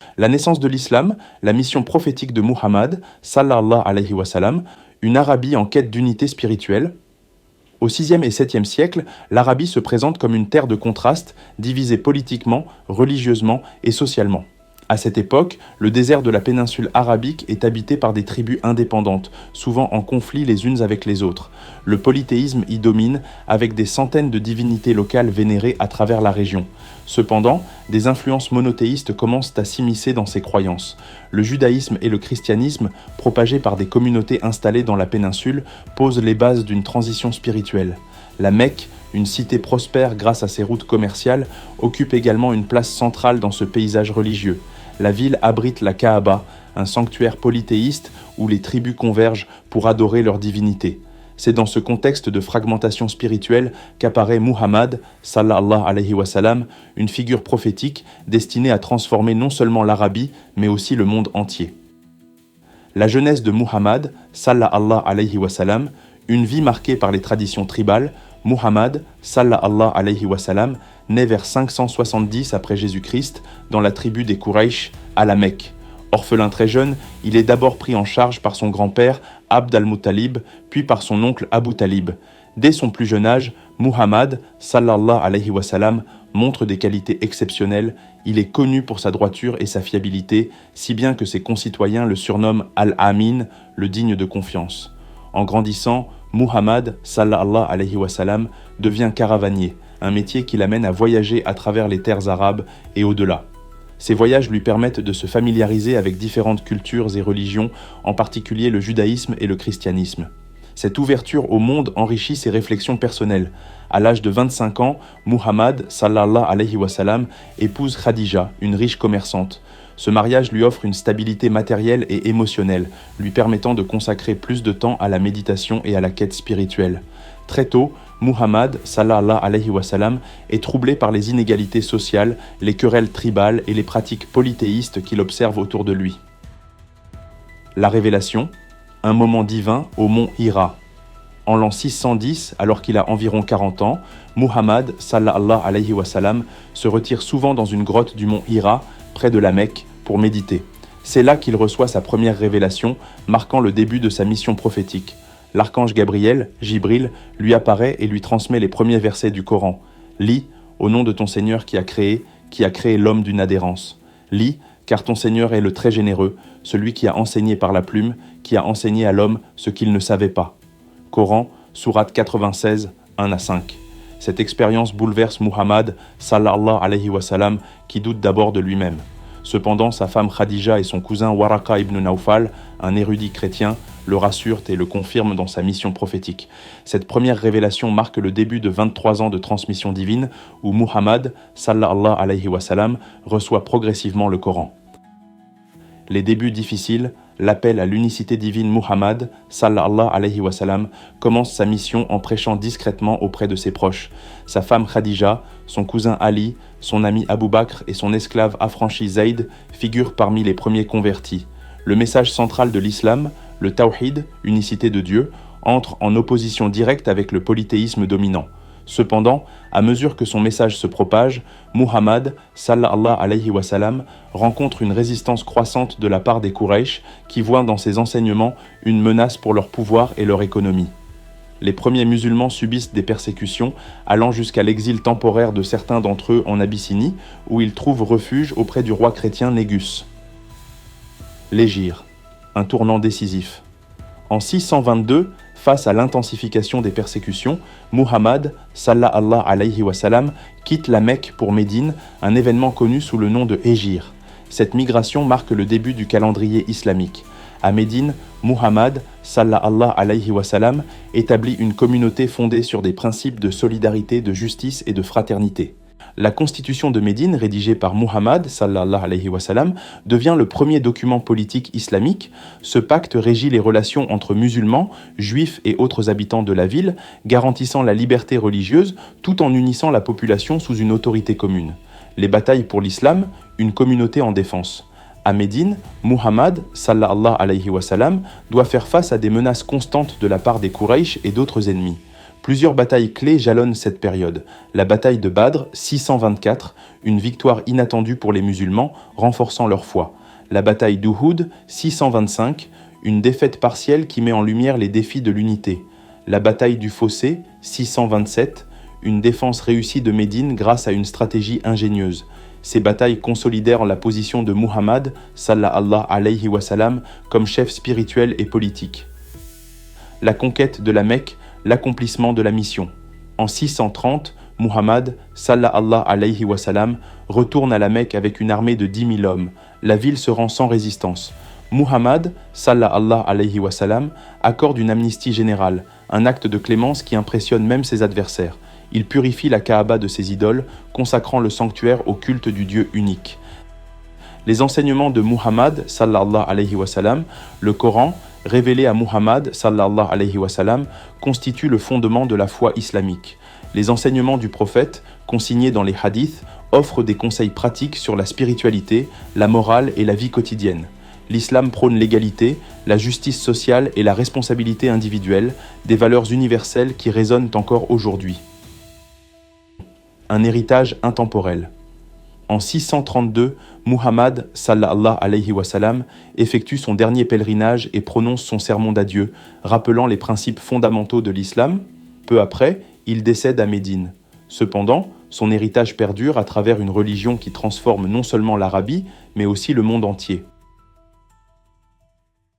La naissance de l'islam, la mission prophétique de Muhammad, sallallahu alayhi wa sallam, une Arabie en quête d'unité spirituelle. Au VIe et VIIe siècle, l'Arabie se présente comme une terre de contrastes, divisée politiquement, religieusement et socialement. À cette époque, le désert de la péninsule arabique est habité par des tribus indépendantes, souvent en conflit les unes avec les autres. Le polythéisme y domine, avec des centaines de divinités locales vénérées à travers la région. Cependant, des influences monothéistes commencent à s'immiscer dans ces croyances. Le judaïsme et le christianisme, propagés par des communautés installées dans la péninsule, posent les bases d'une transition spirituelle. La Mecque, une cité prospère grâce à ses routes commerciales, occupe également une place centrale dans ce paysage religieux. La ville abrite la Kaaba, un sanctuaire polythéiste où les tribus convergent pour adorer leur divinité. C'est dans ce contexte de fragmentation spirituelle qu'apparaît Muhammad, sallallahu alayhi wa sallam, une figure prophétique destinée à transformer non seulement l'Arabie, mais aussi le monde entier. La jeunesse de Muhammad, sallallahu alayhi wa sallam, une vie marquée par les traditions tribales, Muhammad, sallallahu alayhi wa sallam, naît vers 570 après Jésus-Christ dans la tribu des Quraysh à la Mecque. Orphelin très jeune, il est d'abord pris en charge par son grand-père Abd al-Muttalib, puis par son oncle Abu Talib. Dès son plus jeune âge, Muhammad, sallallahu alayhi wa sallam, montre des qualités exceptionnelles. Il est connu pour sa droiture et sa fiabilité, si bien que ses concitoyens le surnomment Al-Amin, le digne de confiance. En grandissant, Muhammad, sallallahu alayhi wa sallam, devient caravanier, un métier qui l'amène à voyager à travers les terres arabes et au-delà. Ces voyages lui permettent de se familiariser avec différentes cultures et religions, en particulier le judaïsme et le christianisme. Cette ouverture au monde enrichit ses réflexions personnelles. À l'âge de 25 ans, Muhammad, sallallahu alayhi wa sallam, épouse Khadija, une riche commerçante. Ce mariage lui offre une stabilité matérielle et émotionnelle, lui permettant de consacrer plus de temps à la méditation et à la quête spirituelle. Très tôt, Muhammad, sallallahu alayhi wa sallam, est troublé par les inégalités sociales, les querelles tribales et les pratiques polythéistes qu'il observe autour de lui. La révélation, un moment divin au mont Hira. En l'an 610, alors qu'il a environ 40 ans, Muhammad, sallallahu alayhi wa sallam, se retire souvent dans une grotte du mont Hira, près de la Mecque, pour méditer. C'est là qu'il reçoit sa première révélation, marquant le début de sa mission prophétique. L'archange Gabriel, Jibril, lui apparaît et lui transmet les premiers versets du Coran. « Lis, au nom de ton Seigneur qui a créé l'homme d'une adhérence. Lis, car ton Seigneur est le très généreux, celui qui a enseigné par la plume, qui a enseigné à l'homme ce qu'il ne savait pas. » Coran, sourate 96, 1-5. Cette expérience bouleverse Muhammad, sallallahu alayhi wa sallam, qui doute d'abord de lui-même. Cependant, sa femme Khadija et son cousin Waraka ibn Nawfal, un érudit chrétien, le rassurent et le confirment dans sa mission prophétique. Cette première révélation marque le début de 23 ans de transmission divine, où Muhammad, sallallahu alayhi wa sallam, reçoit progressivement le Coran. Les débuts difficiles, l'appel à l'unicité divine Muhammad, sallallahu alayhi wa sallam, commence sa mission en prêchant discrètement auprès de ses proches. Sa femme Khadija, son cousin Ali, son ami Abu Bakr et son esclave affranchi Zayd figurent parmi les premiers convertis. Le message central de l'islam, le tawhid, unicité de Dieu, entre en opposition directe avec le polythéisme dominant. Cependant, à mesure que son message se propage, Muhammad, sallallahu alayhi wa sallam, rencontre une résistance croissante de la part des Quraysh qui voient dans ses enseignements une menace pour leur pouvoir et leur économie. Les premiers musulmans subissent des persécutions, allant jusqu'à l'exil temporaire de certains d'entre eux en Abyssinie, où ils trouvent refuge auprès du roi chrétien Négus. L'Hégire, un tournant décisif. En 622, face à l'intensification des persécutions, Muhammad, sallallahu alayhi wa sallam, quitte la Mecque pour Médine, un événement connu sous le nom de Hégire. Cette migration marque le début du calendrier islamique. À Médine, Muhammad, sallallahu alayhi wa sallam, établit une communauté fondée sur des principes de solidarité, de justice et de fraternité. La constitution de Médine, rédigée par Muhammad, sallallahu alayhi wa sallam, devient le premier document politique islamique. Ce pacte régit les relations entre musulmans, juifs et autres habitants de la ville, garantissant la liberté religieuse tout en unissant la population sous une autorité commune. Les batailles pour l'islam, une communauté en défense. À Médine, Muhammad, sallallahu alayhi wa sallam, doit faire face à des menaces constantes de la part des Quraysh et d'autres ennemis. Plusieurs batailles clés jalonnent cette période. La bataille de Badr, 624, une victoire inattendue pour les musulmans, renforçant leur foi. La bataille d'Uhud, 625, une défaite partielle qui met en lumière les défis de l'unité. La bataille du Fossé, 627, une défense réussie de Médine grâce à une stratégie ingénieuse. Ces batailles consolidèrent la position de Muhammad, sallallahu alayhi wa sallam, comme chef spirituel et politique. La conquête de la Mecque, l'accomplissement de la mission. En 630, Muhammad, sallallahu alayhi wa sallam, retourne à la Mecque avec une armée de 10 000 hommes. La ville se rend sans résistance. Muhammad, sallallahu alayhi wa sallam, accorde une amnistie générale, un acte de clémence qui impressionne même ses adversaires. Il purifie la Kaaba de ses idoles, consacrant le sanctuaire au culte du Dieu unique. Les enseignements de Muhammad, sallallahu alayhi wa sallam, le Coran, révélé à Muhammad, sallallahu alayhi wa sallam, constituent le fondement de la foi islamique. Les enseignements du prophète, consignés dans les hadiths, offrent des conseils pratiques sur la spiritualité, la morale et la vie quotidienne. L'islam prône l'égalité, la justice sociale et la responsabilité individuelle, des valeurs universelles qui résonnent encore aujourd'hui. Un héritage intemporel. En 632, Muhammad, sallallahu alayhi wa sallam, effectue son dernier pèlerinage et prononce son sermon d'adieu, rappelant les principes fondamentaux de l'islam. Peu après, il décède à Médine. Cependant, son héritage perdure à travers une religion qui transforme non seulement l'Arabie, mais aussi le monde entier.